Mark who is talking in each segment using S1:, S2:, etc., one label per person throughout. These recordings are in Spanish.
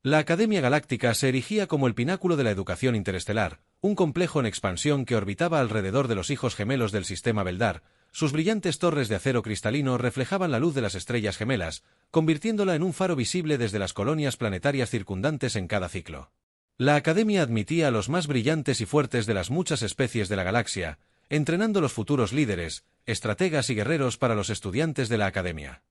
S1: La Academia Galáctica se erigía como el pináculo de la educación interestelar, un complejo en expansión que orbitaba alrededor de los hijos gemelos del sistema Beldar. Sus brillantes torres de acero cristalino reflejaban la luz de las estrellas gemelas, convirtiéndola en un faro visible desde las colonias planetarias circundantes en cada ciclo. La Academia admitía a los más brillantes y fuertes de las muchas especies de la galaxia, entrenando los futuros líderes, estrategas y guerreros para los estudiantes de la Academia.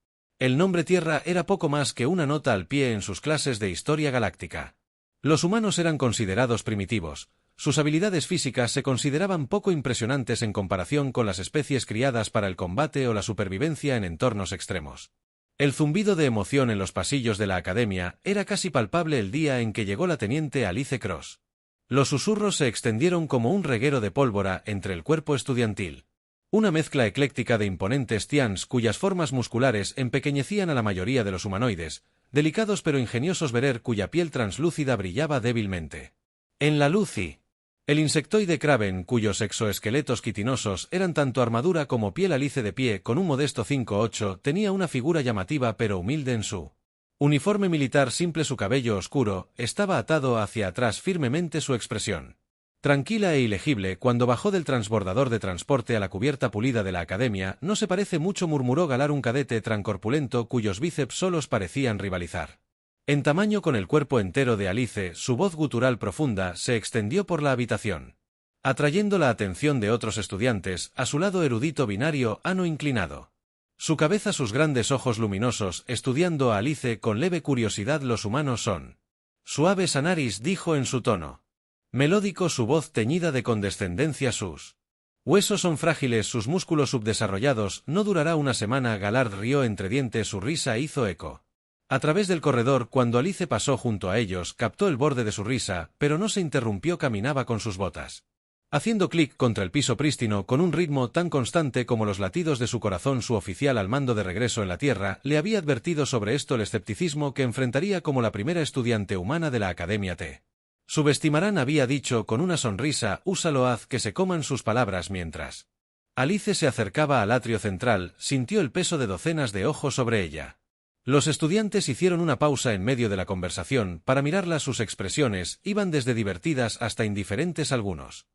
S1: El nombre Tierra era poco más que una nota al pie en sus clases de historia galáctica. Los humanos eran considerados primitivos, sus habilidades físicas se consideraban poco impresionantes en comparación con las especies criadas para el combate o la supervivencia en entornos extremos. El zumbido de emoción en los pasillos de la Academia era casi palpable el día en que llegó la teniente Alice Cross. Los susurros se extendieron como un reguero de pólvora entre el cuerpo estudiantil. Una mezcla ecléctica de imponentes tians cuyas formas musculares empequeñecían a la mayoría de los humanoides, delicados pero ingeniosos Berer cuya piel translúcida brillaba débilmente. En la luz y el insectoide Kraven cuyos exoesqueletos quitinosos eran tanto armadura como piel. Alice de pie con un modesto 5'8", tenía una figura llamativa pero humilde en su uniforme militar simple. Su cabello oscuro estaba atado hacia atrás, firmemente su expresión tranquila e ilegible cuando bajó del transbordador de transporte a la cubierta pulida de la Academia. No se parece mucho, murmuró Galar, un cadete trancorpulento cuyos bíceps solos parecían rivalizar en tamaño con el cuerpo entero de Alice. Su voz gutural profunda se extendió por la habitación, atrayendo la atención de otros estudiantes. A su lado erudito binario, ano inclinado su cabeza, sus grandes ojos luminosos, estudiando a Alice con leve curiosidad. Los humanos son suaves, Anaris dijo en su tono melódico, su voz teñida de condescendencia. Sus huesos son frágiles, sus músculos subdesarrollados. No durará una semana. Galard rió entre dientes, su risa hizo eco a través del corredor. Cuando Alice pasó junto a ellos, captó el borde de su risa, pero no se interrumpió. Caminaba con sus botas haciendo clic contra el piso prístino con un ritmo tan constante como los latidos de su corazón. Su oficial al mando de regreso en la Tierra le había advertido sobre esto, el escepticismo que enfrentaría como la primera estudiante humana de la Academia T. Subestimarán, había dicho con una sonrisa. Úsalo, haz que se coman sus palabras. Mientras Alice se acercaba al atrio central, sintió el peso de docenas de ojos sobre ella. Los estudiantes hicieron una pausa en medio de la conversación para mirarla. Sus expresiones iban desde divertidas hasta indiferentes. Algunos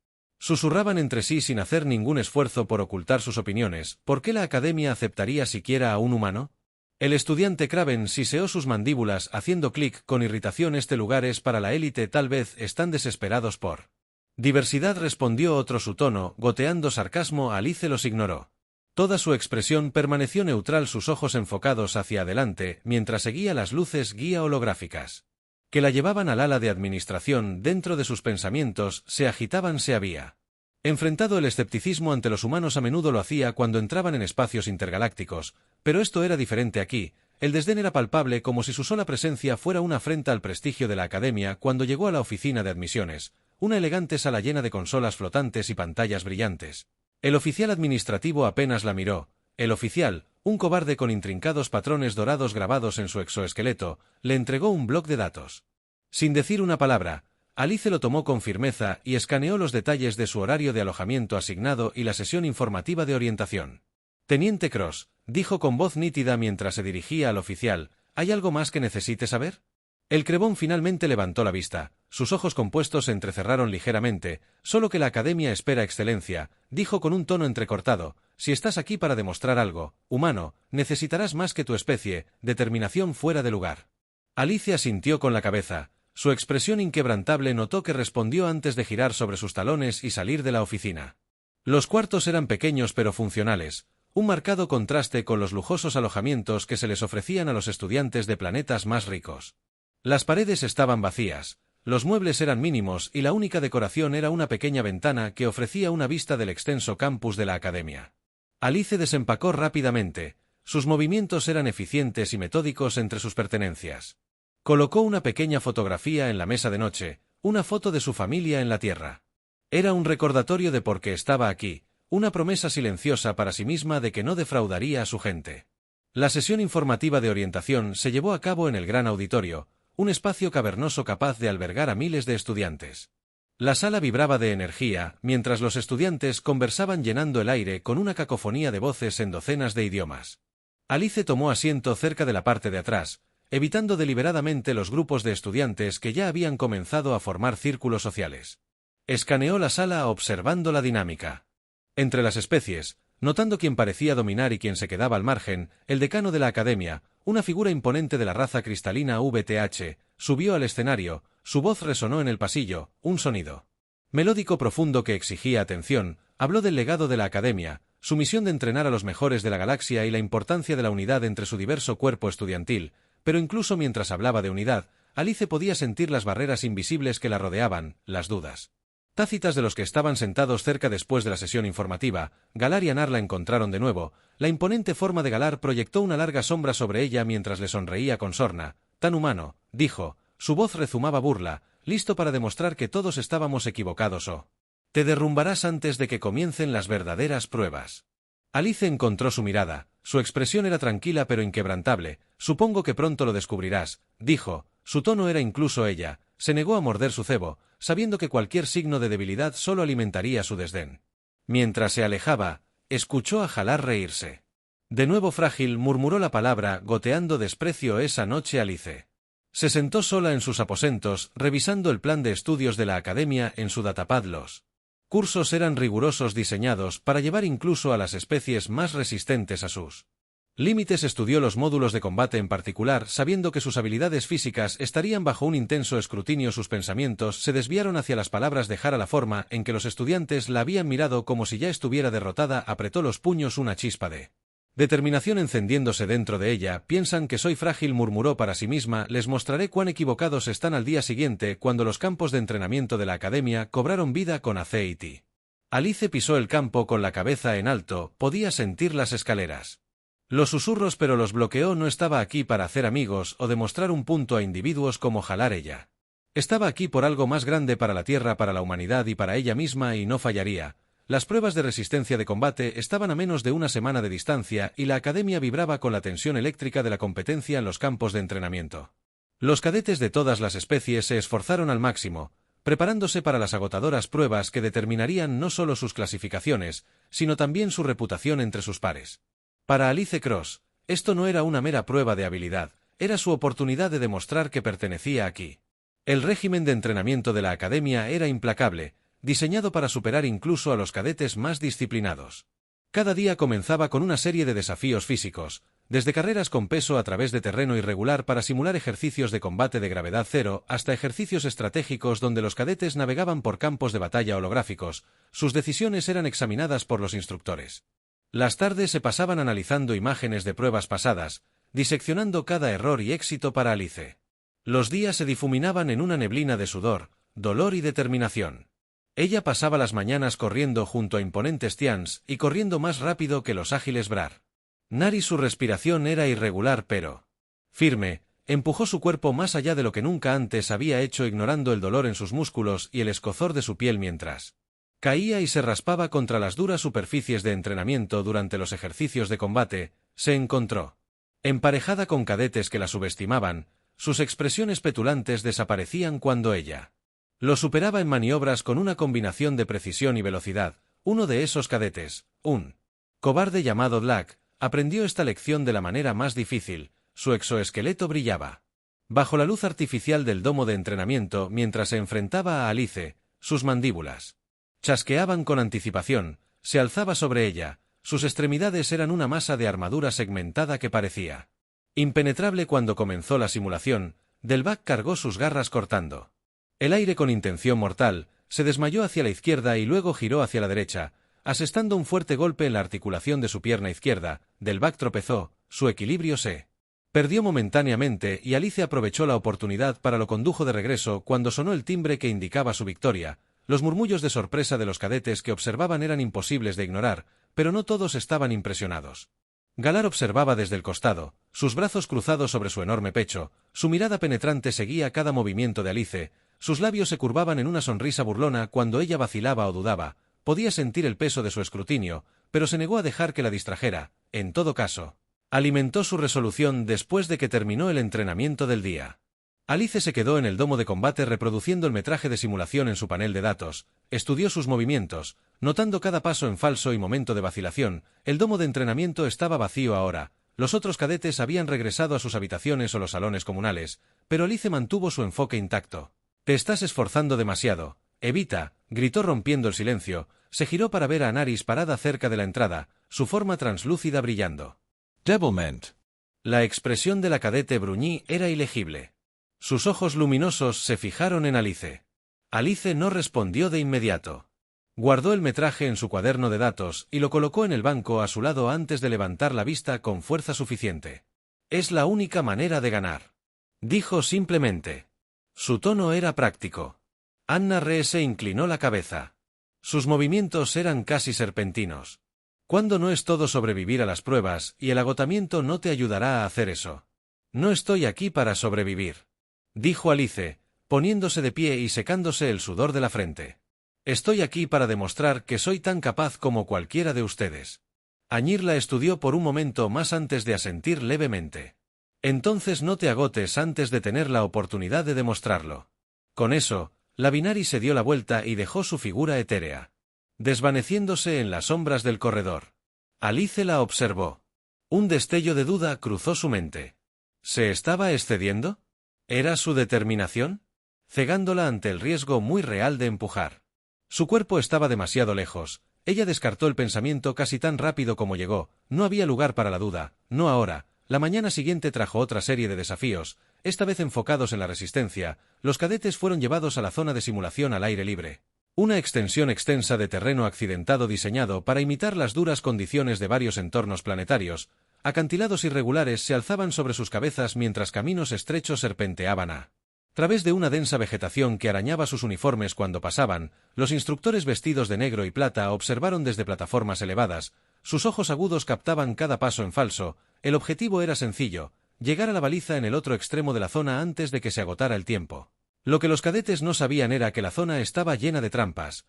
S1: susurraban entre sí sin hacer ningún esfuerzo por ocultar sus opiniones. ¿Por qué la Academia aceptaría siquiera a un humano? El estudiante Kraven siseó sus mandíbulas haciendo clic con irritación. Este lugar es para la élite, tal vez están desesperados por diversidad, respondió otro, su tono goteando sarcasmo. Alice los ignoró. Toda su expresión permaneció neutral, sus ojos enfocados hacia adelante, mientras seguía las luces guía holográficas que la llevaban al ala de administración. Dentro de sus pensamientos se agitaban. Se había enfrentado el escepticismo ante los humanos, a menudo lo hacía cuando entraban en espacios intergalácticos, pero esto era diferente aquí. El desdén era palpable, como si su sola presencia fuera una afrenta al prestigio de la Academia. Cuando llegó a la oficina de admisiones, una elegante sala llena de consolas flotantes y pantallas brillantes, el oficial administrativo apenas la miró. El oficial, un cobarde con intrincados patrones dorados grabados en su exoesqueleto, le entregó un bloc de datos. Sin decir una palabra, Alice lo tomó con firmeza y escaneó los detalles de su horario de alojamiento asignado y la sesión informativa de orientación. Teniente Cross, dijo con voz nítida mientras se dirigía al oficial, ¿hay algo más que necesite saber? El Crebón finalmente levantó la vista, sus ojos compuestos se entrecerraron ligeramente. Solo que la Academia espera excelencia, dijo con un tono entrecortado. Si estás aquí para demostrar algo, humano, necesitarás más que tu especie, determinación fuera de lugar. Alice asintió con la cabeza. Su expresión inquebrantable notó que respondió antes de girar sobre sus talones y salir de la oficina. Los cuartos eran pequeños pero funcionales, un marcado contraste con los lujosos alojamientos que se les ofrecían a los estudiantes de planetas más ricos. Las paredes estaban vacías, los muebles eran mínimos y la única decoración era una pequeña ventana que ofrecía una vista del extenso campus de la Academia. Alice desempacó rápidamente, sus movimientos eran eficientes y metódicos entre sus pertenencias. Colocó una pequeña fotografía en la mesa de noche, una foto de su familia en la Tierra. Era un recordatorio de por qué estaba aquí, una promesa silenciosa para sí misma de que no defraudaría a su gente. La sesión informativa de orientación se llevó a cabo en el gran auditorio, un espacio cavernoso capaz de albergar a miles de estudiantes. La sala vibraba de energía, mientras los estudiantes conversaban llenando el aire con una cacofonía de voces en docenas de idiomas. Alice tomó asiento cerca de la parte de atrás, evitando deliberadamente los grupos de estudiantes que ya habían comenzado a formar círculos sociales. Escaneó la sala observando la dinámica. Entre las especies, notando quién parecía dominar y quién se quedaba al margen, el decano de la academia, una figura imponente de la raza cristalina VTH, subió al escenario, su voz resonó en el pasillo, un sonido melódico profundo que exigía atención, habló del legado de la academia, su misión de entrenar a los mejores de la galaxia y la importancia de la unidad entre su diverso cuerpo estudiantil, pero incluso mientras hablaba de unidad, Alice podía sentir las barreras invisibles que la rodeaban, las dudas tácitas de los que estaban sentados cerca después de la sesión informativa. Galar y Anar la encontraron de nuevo. La imponente forma de Galar proyectó una larga sombra sobre ella mientras le sonreía con sorna. Tan humano, dijo, su voz rezumaba burla, listo para demostrar que todos estábamos equivocados o te derrumbarás antes de que comiencen las verdaderas pruebas. Alice encontró su mirada, su expresión era tranquila pero inquebrantable. Supongo que pronto lo descubrirás, dijo, su tono era incluso ella, se negó a morder su cebo, sabiendo que cualquier signo de debilidad solo alimentaría su desdén. Mientras se alejaba, escuchó a Galar reírse. De nuevo frágil, murmuró la palabra, goteando desprecio esa noche Alice. Se sentó sola en sus aposentos, revisando el plan de estudios de la academia en su datapad. Los cursos eran rigurosos, diseñados para llevar incluso a las especies más resistentes a sus límites. Estudió los módulos de combate en particular, sabiendo que sus habilidades físicas estarían bajo un intenso escrutinio. Sus pensamientos se desviaron hacia las palabras de Jara. La forma en que los estudiantes la habían mirado como si ya estuviera derrotada apretó los puños, una chispa de determinación encendiéndose dentro de ella. Piensan que soy frágil, murmuró para sí misma, les mostraré cuán equivocados están. Al día siguiente, cuando los campos de entrenamiento de la academia cobraron vida con ACT, Alice pisó el campo con la cabeza en alto, podía sentir las escaleras. Los susurros, pero los bloqueó. No estaba aquí para hacer amigos o demostrar un punto a individuos como Galar. Ella estaba aquí por algo más grande, para la Tierra, para la humanidad y para ella misma, y no fallaría. Las pruebas de resistencia de combate estaban a menos de una semana de distancia y la academia vibraba con la tensión eléctrica de la competencia en los campos de entrenamiento. Los cadetes de todas las especies se esforzaron al máximo, preparándose para las agotadoras pruebas que determinarían no solo sus clasificaciones, sino también su reputación entre sus pares. Para Alice Cross, esto no era una mera prueba de habilidad, era su oportunidad de demostrar que pertenecía aquí. El régimen de entrenamiento de la academia era implacable, diseñado para superar incluso a los cadetes más disciplinados. Cada día comenzaba con una serie de desafíos físicos, desde carreras con peso a través de terreno irregular para simular ejercicios de combate de gravedad cero, hasta ejercicios estratégicos donde los cadetes navegaban por campos de batalla holográficos. Sus decisiones eran examinadas por los instructores. Las tardes se pasaban analizando imágenes de pruebas pasadas, diseccionando cada error y éxito para Alice. Los días se difuminaban en una neblina de sudor, dolor y determinación. Ella pasaba las mañanas corriendo junto a imponentes Tians y corriendo más rápido que los ágiles Brar. Nari, su respiración era irregular pero firme, empujó su cuerpo más allá de lo que nunca antes había hecho, ignorando el dolor en sus músculos y el escozor de su piel mientras caía y se raspaba contra las duras superficies de entrenamiento. Durante los ejercicios de combate, se encontró emparejada con cadetes que la subestimaban. Sus expresiones petulantes desaparecían cuando ella lo superaba en maniobras con una combinación de precisión y velocidad. Uno de esos cadetes, un cobarde llamado Black, aprendió esta lección de la manera más difícil. Su exoesqueleto brillaba bajo la luz artificial del domo de entrenamiento mientras se enfrentaba a Alice. Sus mandíbulas chasqueaban con anticipación, se alzaba sobre ella, sus extremidades eran una masa de armadura segmentada que parecía impenetrable. Cuando comenzó la simulación, Delvac cargó sus garras cortando el aire con intención mortal, se desmayó hacia la izquierda y luego giró hacia la derecha, asestando un fuerte golpe en la articulación de su pierna izquierda. Delvac tropezó, su equilibrio se perdió momentáneamente y Alice aprovechó la oportunidad para lo condujo de regreso. Cuando sonó el timbre que indicaba su victoria, los murmullos de sorpresa de los cadetes que observaban eran imposibles de ignorar, pero no todos estaban impresionados. Galar observaba desde el costado, sus brazos cruzados sobre su enorme pecho, su mirada penetrante seguía cada movimiento de Alice. Sus labios se curvaban en una sonrisa burlona cuando ella vacilaba o dudaba. Podía sentir el peso de su escrutinio, pero se negó a dejar que la distrajera. En todo caso, alimentó su resolución después de que terminó el entrenamiento del día. Alice se quedó en el domo de combate reproduciendo el metraje de simulación en su panel de datos, estudió sus movimientos, notando cada paso en falso y momento de vacilación. El domo de entrenamiento estaba vacío ahora. Los otros cadetes habían regresado a sus habitaciones o los salones comunales, pero Alice mantuvo su enfoque intacto. «Te estás esforzando demasiado. Evita», gritó rompiendo el silencio. Se giró para ver a Anaris parada cerca de la entrada, su forma translúcida brillando.
S2: Devilment.
S1: La expresión de la cadete Brugny era ilegible. Sus ojos luminosos se fijaron en Alice. Alice no respondió de inmediato. Guardó el metraje en su cuaderno de datos y lo colocó en el banco a su lado antes de levantar la vista con fuerza suficiente. «Es la única manera de ganar», dijo simplemente. Su tono era práctico. Anna Rhee se inclinó la cabeza. Sus movimientos eran casi serpentinos. «Cuando no es todo sobrevivir a las pruebas, y el agotamiento no te ayudará a hacer eso. No estoy aquí para sobrevivir», dijo Alice, poniéndose de pie y secándose el sudor de la frente. «Estoy aquí para demostrar que soy tan capaz como cualquiera de ustedes». Añir la estudió por un momento más antes de asentir levemente. «Entonces no te agotes antes de tener la oportunidad de demostrarlo». Con eso, la Binari se dio la vuelta y dejó su figura etérea, desvaneciéndose en las sombras del corredor. Alice la observó. Un destello de duda cruzó su mente. ¿Se estaba excediendo? ¿Era su determinación? Cegándola ante el riesgo muy real de empujar. Su cuerpo estaba demasiado lejos. Ella descartó el pensamiento casi tan rápido como llegó. No había lugar para la duda, no ahora. La mañana siguiente trajo otra serie de desafíos, esta vez enfocados en la resistencia. Los cadetes fueron llevados a la zona de simulación al aire libre. Una extensión extensa de terreno accidentado diseñado para imitar las duras condiciones de varios entornos planetarios. Acantilados irregulares se alzaban sobre sus cabezas mientras caminos estrechos serpenteaban a través de una densa vegetación que arañaba sus uniformes cuando pasaban. Los instructores vestidos de negro y plata observaron desde plataformas elevadas. Sus ojos agudos captaban cada paso en falso. El objetivo era sencillo: llegar a la baliza en el otro extremo de la zona antes de que se agotara el tiempo. Lo que los cadetes no sabían era que la zona estaba llena de trampas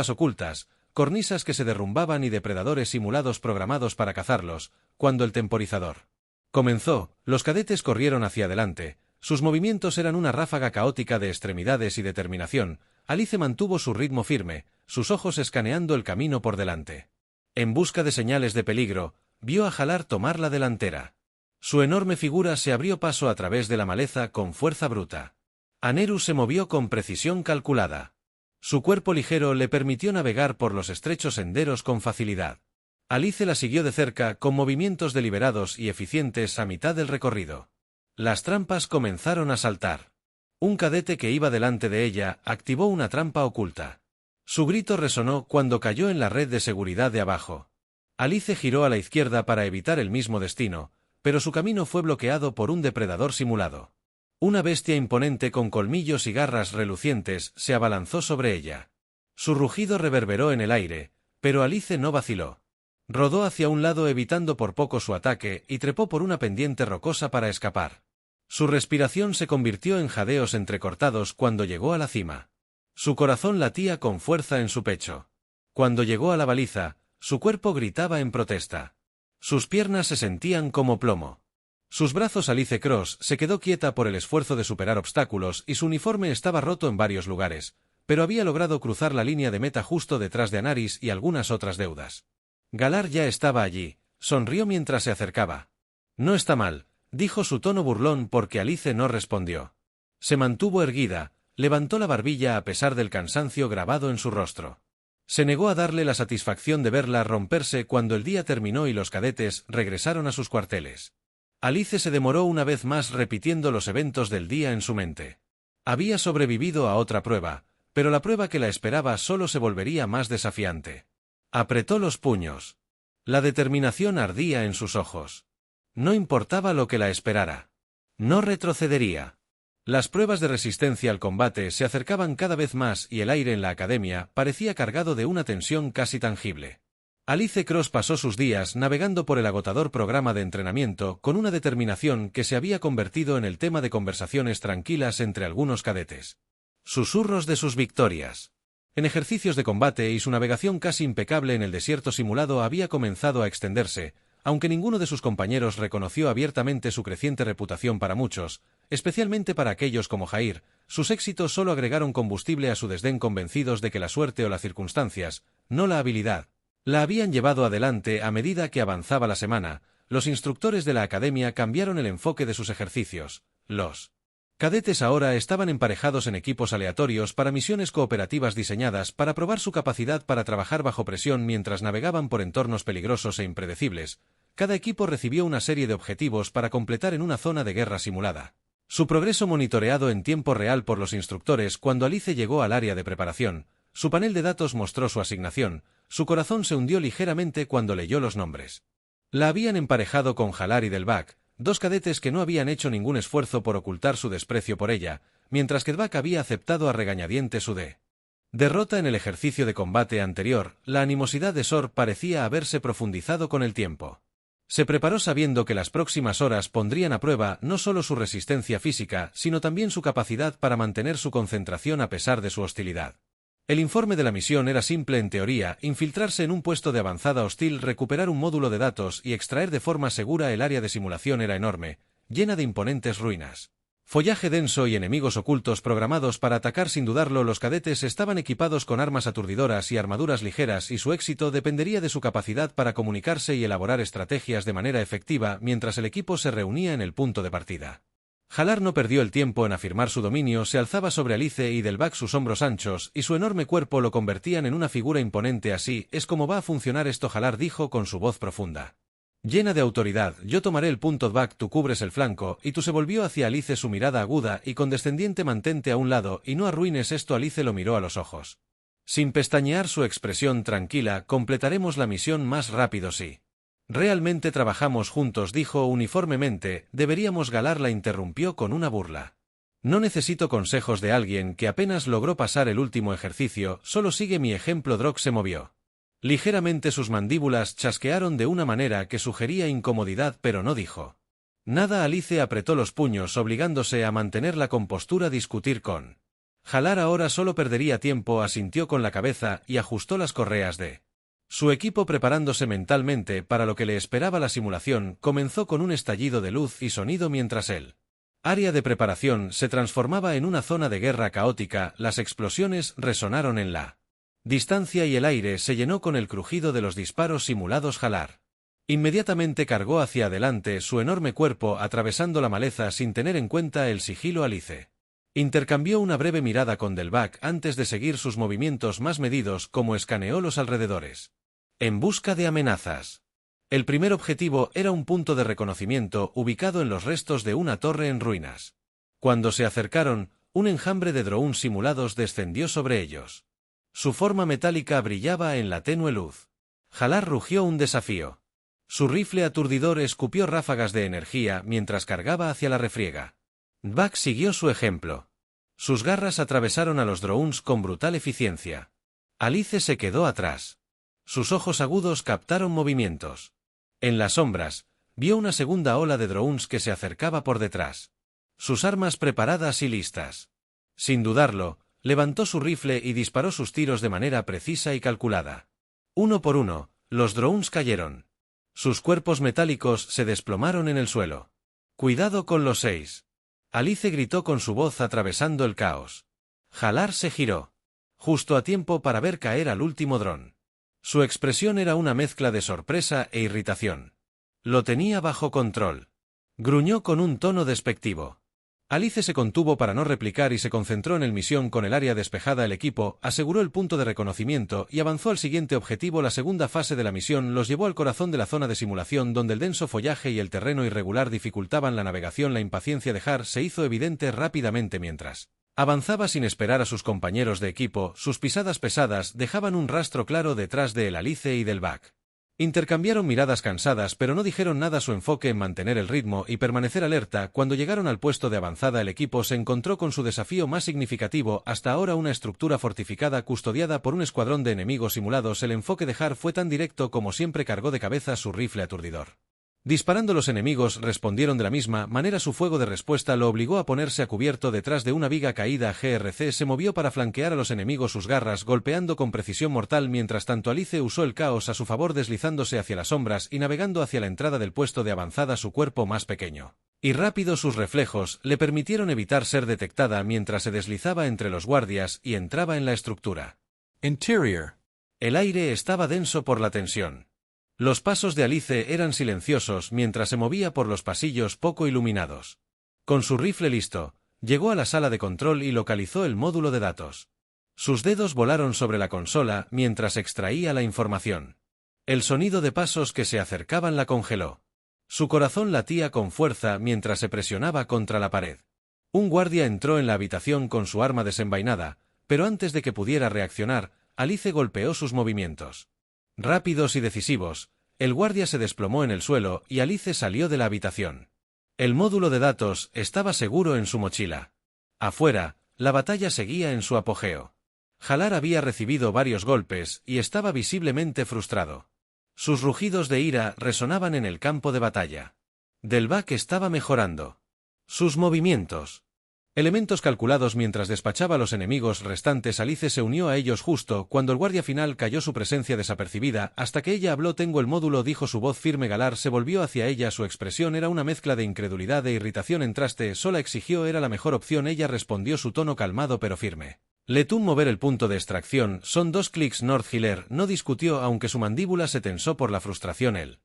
S1: ocultas, cornisas que se derrumbaban y depredadores simulados programados para cazarlos. Cuando el temporizador comenzó, los cadetes corrieron hacia adelante. Sus movimientos eran una ráfaga caótica de extremidades y determinación. Alice mantuvo su ritmo firme, sus ojos escaneando el camino por delante. En busca de señales de peligro, vio a Halar tomar la delantera. Su enorme figura se abrió paso a través de la maleza con fuerza bruta. Aneru se movió con precisión calculada. Su cuerpo ligero le permitió navegar por los estrechos senderos con facilidad. Alice la siguió de cerca con movimientos deliberados y eficientes a mitad del recorrido. Las trampas comenzaron a saltar. Un cadete que iba delante de ella activó una trampa oculta. Su grito resonó cuando cayó en la red de seguridad de abajo. Alice giró a la izquierda para evitar el mismo destino, pero su camino fue bloqueado por un depredador simulado. Una bestia imponente con colmillos y garras relucientes se abalanzó sobre ella. Su rugido reverberó en el aire, pero Alice no vaciló. Rodó hacia un lado evitando por poco su ataque y trepó por una pendiente rocosa para escapar. Su respiración se convirtió en jadeos entrecortados cuando llegó a la cima. Su corazón latía con fuerza en su pecho. Cuando llegó a la baliza, su cuerpo gritaba en protesta. Sus piernas se sentían como plomo. Sus brazos. Alice Cross se quedó quieta por el esfuerzo de superar obstáculos y su uniforme estaba roto en varios lugares, pero había logrado cruzar la línea de meta justo detrás de Anaris y algunas otras deudas. Galar ya estaba allí, sonrió mientras se acercaba. «No está mal», dijo su tono burlón porque Alice no respondió. Se mantuvo erguida, levantó la barbilla a pesar del cansancio grabado en su rostro. Se negó a darle la satisfacción de verla romperse cuando el día terminó y los cadetes regresaron a sus cuarteles. Alice se demoró una vez más repitiendo los eventos del día en su mente. Había sobrevivido a otra prueba, pero la prueba que la esperaba solo se volvería más desafiante. Apretó los puños. La determinación ardía en sus ojos. No importaba lo que la esperara. No retrocedería. Las pruebas de resistencia al combate se acercaban cada vez más y el aire en la academia parecía cargado de una tensión casi tangible. Alice Cross pasó sus días navegando por el agotador programa de entrenamiento con una determinación que se había convertido en el tema de conversaciones tranquilas entre algunos cadetes. Susurros de sus victorias en ejercicios de combate y su navegación casi impecable en el desierto simulado había comenzado a extenderse, aunque ninguno de sus compañeros reconoció abiertamente su creciente reputación. Para muchos, especialmente para aquellos como Jair, sus éxitos solo agregaron combustible a su desdén, convencidos de que la suerte o las circunstancias, no la habilidad, la habían llevado adelante a medida que avanzaba la semana. los instructores de la academia cambiaron el enfoque de sus ejercicios. Los cadetes ahora estaban emparejados en equipos aleatorios para misiones cooperativas diseñadas para probar su capacidad para trabajar bajo presión mientras navegaban por entornos peligrosos e impredecibles. Cada equipo recibió una serie de objetivos para completar en una zona de guerra simulada. Su progreso monitoreado en tiempo real por los instructores. Cuando Alice llegó al área de preparación, su panel de datos mostró su asignación. Su corazón se hundió ligeramente cuando leyó los nombres. La habían emparejado con Halar y Delvac, dos cadetes que no habían hecho ningún esfuerzo por ocultar su desprecio por ella, mientras que Delvac había aceptado a regañadientes su derrota en el ejercicio de combate anterior. La animosidad de Sor parecía haberse profundizado con el tiempo. Se preparó sabiendo que las próximas horas pondrían a prueba no solo su resistencia física, sino también su capacidad para mantener su concentración a pesar de su hostilidad. El informe de la misión era simple en teoría: infiltrarse en un puesto de avanzada hostil, recuperar un módulo de datos y extraer de forma segura. El área de simulación era enorme, llena de imponentes ruinas, follaje denso y enemigos ocultos programados para atacar sin dudarlo. Los cadetes estaban equipados con armas aturdidoras y armaduras ligeras, y su éxito dependería de su capacidad para comunicarse y elaborar estrategias de manera efectiva mientras el equipo se reunía en el punto de partida. Halar no perdió el tiempo en afirmar su dominio. Se alzaba sobre Alice y Delvac. Sus hombros anchos y su enorme cuerpo lo convertían en una figura imponente. Así es como va a funcionar esto, Halar dijo con su voz profunda, llena de autoridad. Yo tomaré el punto. Delvac, tú cubres el flanco, y tú. Se volvió hacia Alice, su mirada aguda y condescendiente. Mantente a un lado y no arruines esto. Alice lo miró a los ojos, sin pestañear, su expresión tranquila. Completaremos la misión más rápido si realmente trabajamos juntos, dijo uniformemente. Deberíamos. Galar la interrumpió con una burla. No necesito consejos de alguien que apenas logró pasar el último ejercicio, solo sigue mi ejemplo. Drock se movió ligeramente, sus mandíbulas chasquearon de una manera que sugería incomodidad, pero no dijo nada. Alice apretó los puños, obligándose a mantener la compostura. Discutir con Halar ahora solo perdería tiempo. Asintió con la cabeza y ajustó las correas de su equipo, preparándose mentalmente para lo que le esperaba. La simulación comenzó con un estallido de luz y sonido mientras el área de preparación se transformaba en una zona de guerra caótica. Las explosiones resonaron en la distancia y el aire se llenó con el crujido de los disparos simulados. Halar inmediatamente cargó hacia adelante su enorme cuerpo, atravesando la maleza sin tener en cuenta el sigilo. Alice intercambió una breve mirada con Delvac antes de seguir sus movimientos más medidos, como escaneó los alrededores en busca de amenazas. El primer objetivo era un punto de reconocimiento ubicado en los restos de una torre en ruinas. Cuando se acercaron, un enjambre de drones simulados descendió sobre ellos. Su forma metálica brillaba en la tenue luz. Halar rugió un desafío. Su rifle aturdidor escupió ráfagas de energía mientras cargaba hacia la refriega. Delvac siguió su ejemplo. Sus garras atravesaron a los drones con brutal eficiencia. Alice se quedó atrás. Sus ojos agudos captaron movimientos. En las sombras, vio una segunda ola de drones que se acercaba por detrás. Sus armas preparadas y listas. Sin dudarlo, levantó su rifle y disparó sus tiros de manera precisa y calculada. Uno por uno, los drones cayeron. Sus cuerpos metálicos se desplomaron en el suelo. «Cuidado con los 6. Alice gritó con su voz atravesando el caos. Halar se giró, justo a tiempo para ver caer al último dron. Su expresión era una mezcla de sorpresa e irritación. Lo tenía bajo control. Gruñó con un tono despectivo. Alice se contuvo para no replicar y se concentró en el misión. Con el área despejada, el equipo aseguró el punto de reconocimiento y avanzó al siguiente objetivo. La segunda fase de la misión los llevó al corazón de la zona de simulación, donde el denso follaje y el terreno irregular dificultaban la navegación. La impaciencia de Har se hizo evidente rápidamente mientras avanzaba sin esperar a sus compañeros de equipo. Sus pisadas pesadas dejaban un rastro claro detrás de él. Alice y Delvac intercambiaron miradas cansadas, pero no dijeron nada. Su enfoque en mantener el ritmo y permanecer alerta. Cuando llegaron al puesto de avanzada, el equipo se encontró con su desafío más significativo hasta ahora: una estructura fortificada custodiada por un escuadrón de enemigos simulados. El enfoque de Har fue tan directo como siempre. Cargó de cabeza su rifle aturdidor. Disparando, los enemigos respondieron de la misma manera. Su fuego de respuesta lo obligó a ponerse a cubierto detrás de una viga caída. GRC se movió para flanquear a los enemigos, sus garras golpeando con precisión mortal. Mientras tanto, Alice usó el caos a su favor, deslizándose hacia las sombras y navegando hacia la entrada del puesto de avanzada. Su cuerpo más pequeño y rápido, sus reflejos le permitieron evitar ser detectada mientras se deslizaba entre los guardias y entraba en la estructura. Interior. El aire estaba denso por la tensión. Los pasos de Alice eran silenciosos mientras se movía por los pasillos poco iluminados. Con su rifle listo, llegó a la sala de control y localizó el módulo de datos. Sus dedos volaron sobre la consola mientras extraía la información. El sonido de pasos que se acercaban la congeló. Su corazón latía con fuerza mientras se presionaba contra la pared. Un guardia entró en la habitación con su arma desenvainada, pero antes de que pudiera reaccionar, Alice golpeó sus movimientos. Rápidos y decisivos, el guardia se desplomó en el suelo y Alice salió de la habitación. El módulo de datos estaba seguro en su mochila. Afuera, la batalla seguía en su apogeo. Halar había recibido varios golpes y estaba visiblemente frustrado. Sus rugidos de ira resonaban en el campo de batalla. Delvac estaba mejorando. Sus movimientos. Elementos calculados mientras despachaba a los enemigos restantes. Alice se unió a ellos justo cuando el guardia final cayó su presencia desapercibida. Hasta que ella habló. Tengo el módulo, dijo su voz firme. Galar se volvió hacia ella. Su expresión era una mezcla de incredulidad e irritación. Entraste, sola exigió. Era la mejor opción. Ella respondió, su tono calmado pero firme. Letún mover el punto de extracción. Son 2 clics. North Hiller no discutió aunque su mandíbula se tensó por la frustración. El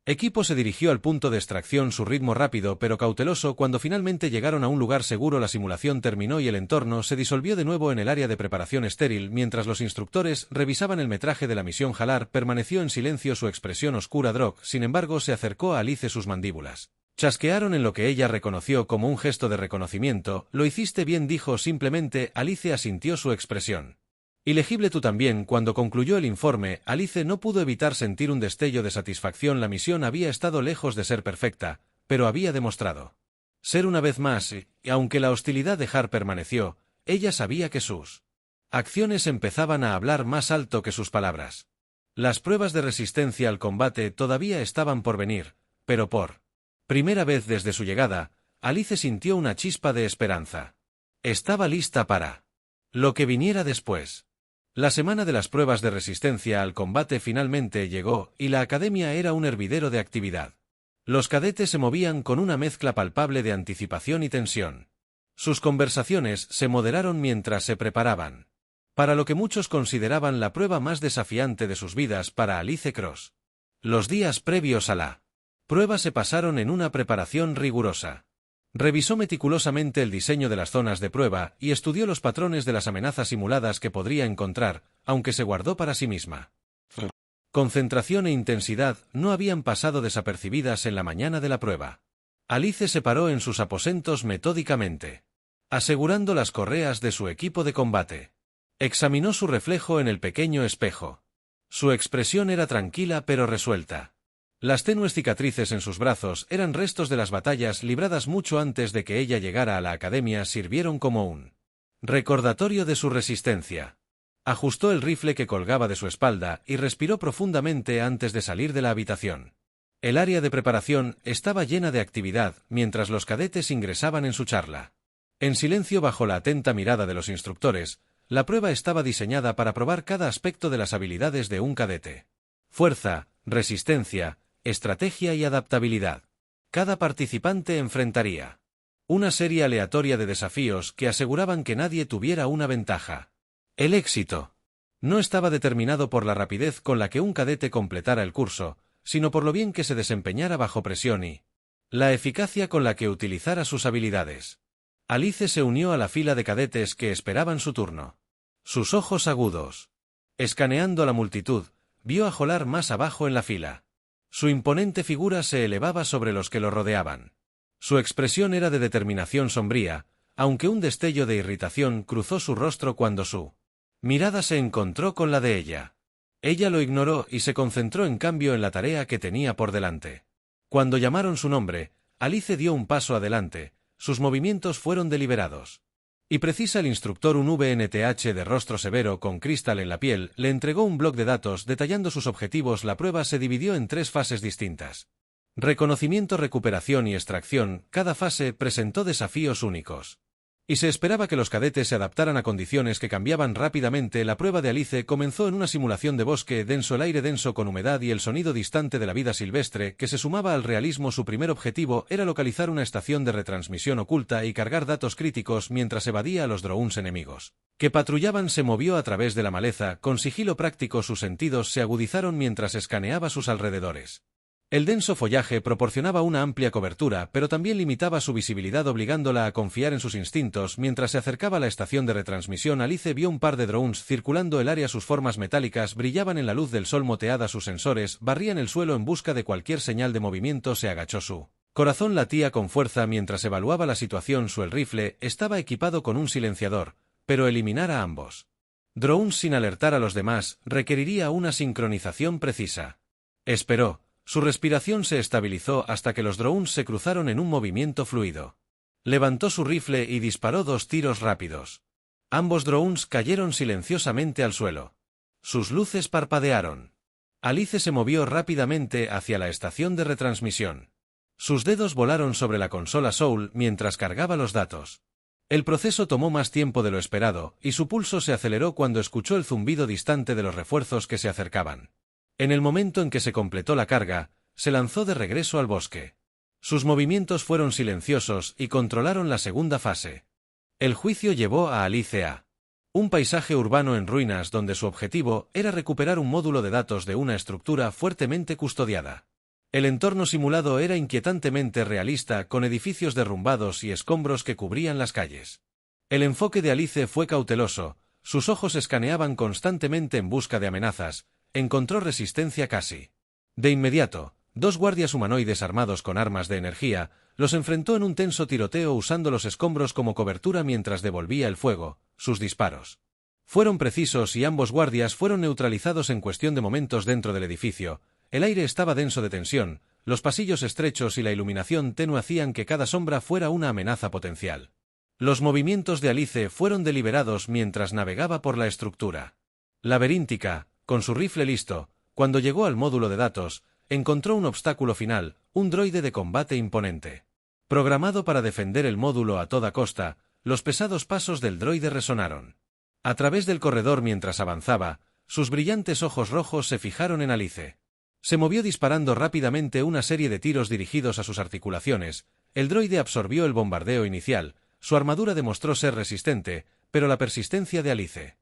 S1: equipo se dirigió al punto de extracción, su ritmo rápido pero cauteloso. Cuando finalmente llegaron a un lugar seguro, la simulación terminó y el entorno se disolvió de nuevo en el área de preparación estéril. Mientras los instructores revisaban el metraje de la misión, Halar permaneció en silencio, su expresión oscura. Drog, sin embargo, se acercó a Alice. Sus mandíbulas chasquearon en lo que ella reconoció como un gesto de reconocimiento. Lo hiciste bien, dijo simplemente. Alice asintió, su expresión ilegible. Tú también. Cuando concluyó el informe, Alice no pudo evitar sentir un destello de satisfacción. La misión había estado lejos de ser perfecta, pero había demostrado ser una vez más, y aunque la hostilidad de Har permaneció, ella sabía que sus acciones empezaban a hablar más alto que sus palabras. Las pruebas de resistencia al combate todavía estaban por venir, pero por primera vez desde su llegada, Alice sintió una chispa de esperanza. Estaba lista para lo que viniera después. La semana de las pruebas de resistencia al combate finalmente llegó, y la academia era un hervidero de actividad. Los cadetes se movían con una mezcla palpable de anticipación y tensión. Sus conversaciones se moderaron mientras se preparaban para lo que muchos consideraban la prueba más desafiante de sus vidas. Para Alice Cross, los días previos a la prueba se pasaron en una preparación rigurosa. Revisó meticulosamente el diseño de las zonas de prueba y estudió los patrones de las amenazas simuladas que podría encontrar, aunque se guardó para sí misma. Concentración e intensidad no habían pasado desapercibidas en la mañana de la prueba. Alice se paró en sus aposentos metódicamente, asegurando las correas de su equipo de combate. Examinó su reflejo en el pequeño espejo. Su expresión era tranquila pero resuelta. Las tenues cicatrices en sus brazos eran restos de las batallas libradas mucho antes de que ella llegara a la academia. Sirvieron como un recordatorio de su resistencia. Ajustó el rifle que colgaba de su espalda y respiró profundamente antes de salir de la habitación. El área de preparación estaba llena de actividad mientras los cadetes ingresaban en su charla. En silencio, bajo la atenta mirada de los instructores, la prueba estaba diseñada para probar cada aspecto de las habilidades de un cadete. Fuerza, resistencia, estrategia y adaptabilidad. Cada participante enfrentaría una serie aleatoria de desafíos que aseguraban que nadie tuviera una ventaja. El éxito no estaba determinado por la rapidez con la que un cadete completara el curso, sino por lo bien que se desempeñara bajo presión y la eficacia con la que utilizara sus habilidades. Alice se unió a la fila de cadetes que esperaban su turno. Sus ojos agudos, escaneando la multitud, vio a Halar más abajo en la fila. Su imponente figura se elevaba sobre los que lo rodeaban. Su expresión era de determinación sombría, aunque un destello de irritación cruzó su rostro cuando su mirada se encontró con la de ella. Ella lo ignoró y se concentró en cambio en la tarea que tenía por delante. Cuando llamaron su nombre, Alice dio un paso adelante, sus movimientos fueron deliberados. Y precisa. El instructor, un VNTH de rostro severo con cristal en la piel, le entregó un bloc de datos detallando sus objetivos. La prueba se dividió en 3 fases distintas. Reconocimiento, recuperación y extracción. Cada fase presentó desafíos únicos. Y se esperaba que los cadetes se adaptaran a condiciones que cambiaban rápidamente. La prueba de Alice comenzó en una simulación de bosque denso, el aire denso con humedad y el sonido distante de la vida silvestre, que se sumaba al realismo. Su primer objetivo era localizar una estación de retransmisión oculta y cargar datos críticos mientras evadía a los drones enemigos. que patrullaban se movió a través de la maleza, con sigilo práctico sus sentidos se agudizaron mientras escaneaba sus alrededores. El denso follaje proporcionaba una amplia cobertura, pero también limitaba su visibilidad obligándola a confiar en sus instintos. Mientras se acercaba a la estación de retransmisión, Alice vio un par de drones circulando el área. Sus formas metálicas brillaban en la luz del sol moteada. Sus sensores barrían el suelo en busca de cualquier señal de movimiento. Se agachó. Su corazón latía con fuerza mientras evaluaba la situación. Su rifle estaba equipado con un silenciador, pero eliminar a ambos drones sin alertar a los demás requeriría una sincronización precisa. Esperó. Su respiración se estabilizó hasta que los drones se cruzaron en un movimiento fluido. Levantó su rifle y disparó 2 tiros rápidos. Ambos drones cayeron silenciosamente al suelo. Sus luces parpadearon. Alice se movió rápidamente hacia la estación de retransmisión. Sus dedos volaron sobre la consola Soul mientras cargaba los datos. El proceso tomó más tiempo de lo esperado, y su pulso se aceleró cuando escuchó el zumbido distante de los refuerzos que se acercaban. En el momento en que se completó la carga, se lanzó de regreso al bosque. Sus movimientos fueron silenciosos y controlaron la segunda fase. El juicio llevó a Alice a un paisaje urbano en ruinas donde su objetivo era recuperar un módulo de datos de una estructura fuertemente custodiada. El entorno simulado era inquietantemente realista, con edificios derrumbados y escombros que cubrían las calles. El enfoque de Alice fue cauteloso, sus ojos escaneaban constantemente en busca de amenazas. Encontró resistencia casi. De inmediato, 2 guardias humanoides armados con armas de energía los enfrentó en un tenso tiroteo usando los escombros como cobertura mientras devolvía el fuego. Sus disparos fueron precisos y ambos guardias fueron neutralizados en cuestión de momentos dentro del edificio. El aire estaba denso de tensión, los pasillos estrechos y la iluminación tenue hacían que cada sombra fuera una amenaza potencial. Los movimientos de Alice fueron deliberados mientras navegaba por la estructura laberíntica. Con su rifle listo, cuando llegó al módulo de datos, encontró un obstáculo final, un droide de combate imponente. Programado para defender el módulo a toda costa, los pesados pasos del droide resonaron. A través del corredor mientras avanzaba, sus brillantes ojos rojos se fijaron en Alice. Se movió disparando rápidamente una serie de tiros dirigidos a sus articulaciones. El droide absorbió el bombardeo inicial, su armadura demostró ser resistente, pero la persistencia de Alice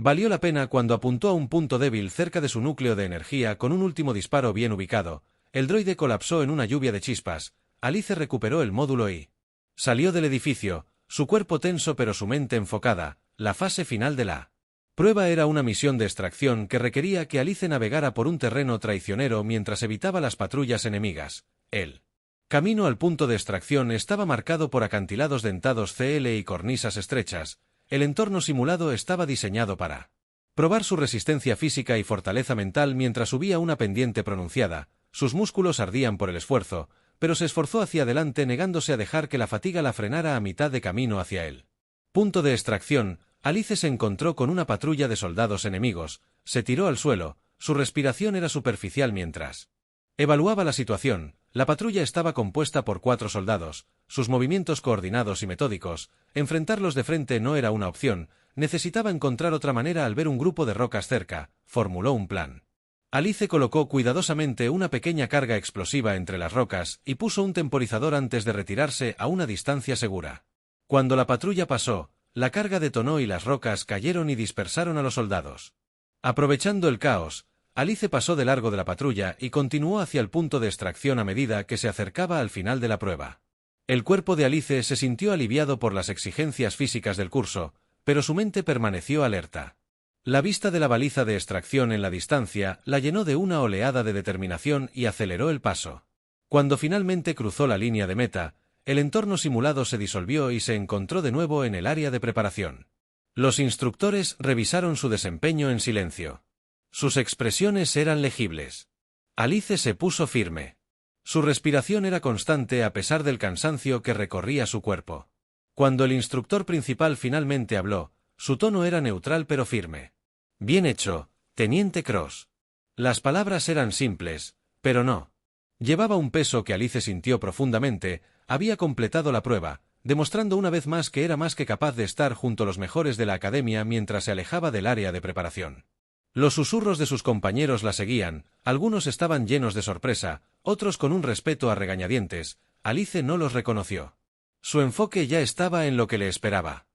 S1: valió la pena cuando apuntó a un punto débil cerca de su núcleo de energía con un último disparo bien ubicado. El droide colapsó en una lluvia de chispas. Alice recuperó el módulo y salió del edificio, su cuerpo tenso pero su mente enfocada. La fase final de la prueba era una misión de extracción que requería que Alice navegara por un terreno traicionero mientras evitaba las patrullas enemigas. El camino al punto de extracción estaba marcado por acantilados dentados CL y cornisas estrechas. El entorno simulado estaba diseñado para probar su resistencia física y fortaleza mental mientras subía una pendiente pronunciada. Sus músculos ardían por el esfuerzo, pero se esforzó hacia adelante negándose a dejar que la fatiga la frenara a mitad de camino hacia él. Punto de extracción. Alice se encontró con una patrulla de soldados enemigos, se tiró al suelo, su respiración era superficial mientras evaluaba la situación. La patrulla estaba compuesta por 4 soldados, sus movimientos coordinados y metódicos. Enfrentarlos de frente no era una opción, necesitaba encontrar otra manera. Al ver un grupo de rocas cerca, formuló un plan. Alice colocó cuidadosamente una pequeña carga explosiva entre las rocas y puso un temporizador antes de retirarse a una distancia segura. Cuando la patrulla pasó, la carga detonó y las rocas cayeron y dispersaron a los soldados. Aprovechando el caos, Alice pasó de largo de la patrulla y continuó hacia el punto de extracción a medida que se acercaba al final de la prueba. El cuerpo de Alice se sintió aliviado por las exigencias físicas del curso, pero su mente permaneció alerta. La vista de la baliza de extracción en la distancia la llenó de una oleada de determinación y aceleró el paso. Cuando finalmente cruzó la línea de meta, el entorno simulado se disolvió y se encontró de nuevo en el área de preparación. Los instructores revisaron su desempeño en silencio. Sus expresiones eran legibles. Alice se puso firme. Su respiración era constante a pesar del cansancio que recorría su cuerpo. Cuando el instructor principal finalmente habló, su tono era neutral pero firme. Bien hecho, Teniente Cross. Las palabras eran simples, pero no. Llevaba un peso que Alice sintió profundamente. Había completado la prueba, demostrando una vez más que era más que capaz de estar junto a los mejores de la academia mientras se alejaba del área de preparación. Los susurros de sus compañeros la seguían, algunos estaban llenos de sorpresa, otros con un respeto a regañadientes. Alice no los reconoció. Su enfoque ya estaba en lo que le esperaba.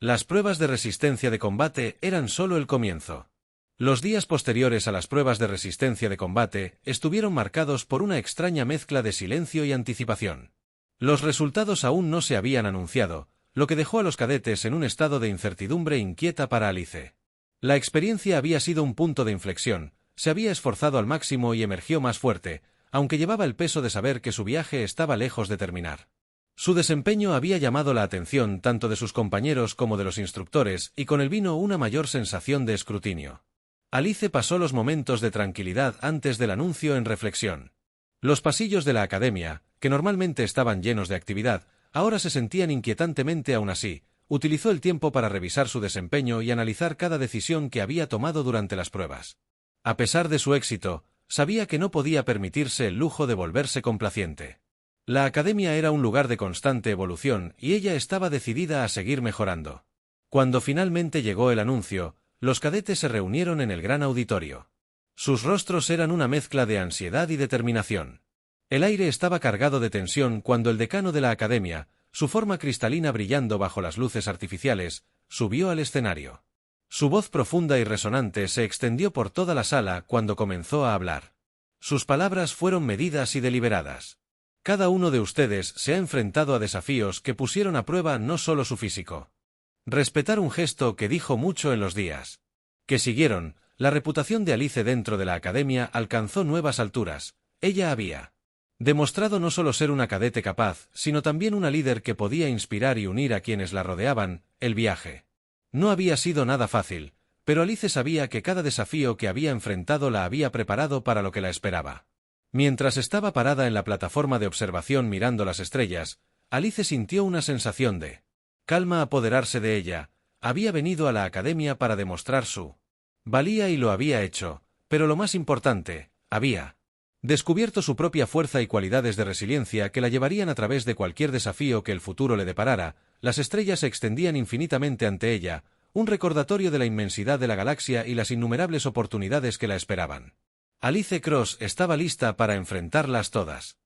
S1: Las pruebas de resistencia de combate eran solo el comienzo. Los días posteriores a las pruebas de resistencia de combate estuvieron marcados por una extraña mezcla de silencio y anticipación. Los resultados aún no se habían anunciado, lo que dejó a los cadetes en un estado de incertidumbre inquieta para Alice. La experiencia había sido un punto de inflexión, se había esforzado al máximo y emergió más fuerte, aunque llevaba el peso de saber que su viaje estaba lejos de terminar. Su desempeño había llamado la atención tanto de sus compañeros como de los instructores, y con él vino una mayor sensación de escrutinio. Alice pasó los momentos de tranquilidad antes del anuncio en reflexión. Los pasillos de la academia, que normalmente estaban llenos de actividad, ahora se sentían inquietantemente. Aún así, utilizó el tiempo para revisar su desempeño y analizar cada decisión que había tomado durante las pruebas. A pesar de su éxito, sabía que no podía permitirse el lujo de volverse complaciente. La academia era un lugar de constante evolución y ella estaba decidida a seguir mejorando. Cuando finalmente llegó el anuncio, los cadetes se reunieron en el gran auditorio. Sus rostros eran una mezcla de ansiedad y determinación. El aire estaba cargado de tensión cuando el decano de la academia, su forma cristalina brillando bajo las luces artificiales, subió al escenario. Su voz profunda y resonante se extendió por toda la sala cuando comenzó a hablar. Sus palabras fueron medidas y deliberadas. Cada uno de ustedes se ha enfrentado a desafíos que pusieron a prueba no solo su físico. Respetar un gesto que dijo mucho en los días que siguieron. La reputación de Alice dentro de la academia alcanzó nuevas alturas. Ella había demostrado no solo ser una cadete capaz, sino también una líder que podía inspirar y unir a quienes la rodeaban. El viaje no había sido nada fácil, pero Alice sabía que cada desafío que había enfrentado la había preparado para lo que la esperaba. Mientras estaba parada en la plataforma de observación mirando las estrellas, Alice sintió una sensación de calma apoderarse de ella. Había venido a la academia para demostrar su valía y lo había hecho, pero lo más importante, había descubierto su propia fuerza y cualidades de resiliencia que la llevarían a través de cualquier desafío que el futuro le deparara. Las estrellas se extendían infinitamente ante ella, un recordatorio de la inmensidad de la galaxia y las innumerables oportunidades que la esperaban. Alice Cross estaba lista para enfrentarlas todas.